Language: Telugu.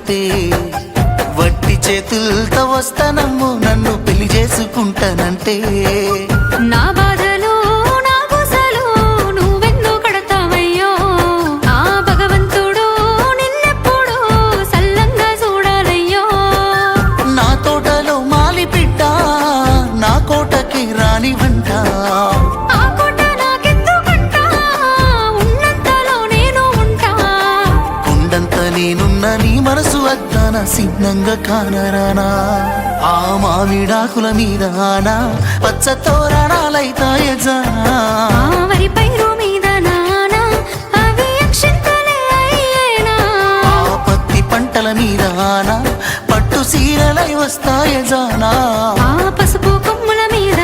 వస్తానంటే వట్టి చేతులతో వస్తానమ్మో నన్ను పెళ్లి చేసుకుంటానంటే నా బాధలు నా గుసలు నువ్వెందు కడతావయ్యో ఆ భగవంతుడు నిన్నెప్పుడు సల్లంగా చూడాలయ్యో నా తోటలో మాలి బిడ్డ నా కోటకి రాని వంట ఆ కోట నాకెందుకంట ఉన్నంతలో నేను ఉంటా కొండంత నేనున్న నీ మనసు వద్దాన సిన్నంగా కానరానా ఆ మామిడాకుల మీద ఆనా పచ్చ తోరణాలైతాయజా ఆ వరి పైరు మీద నానా అవి అక్షింతలే అయ్యేనా ఆ పత్తి పంటల మీద ఆనా పట్టు సీరలై వస్తాయజానా ఆ పసుపు కొమ్ముల మీద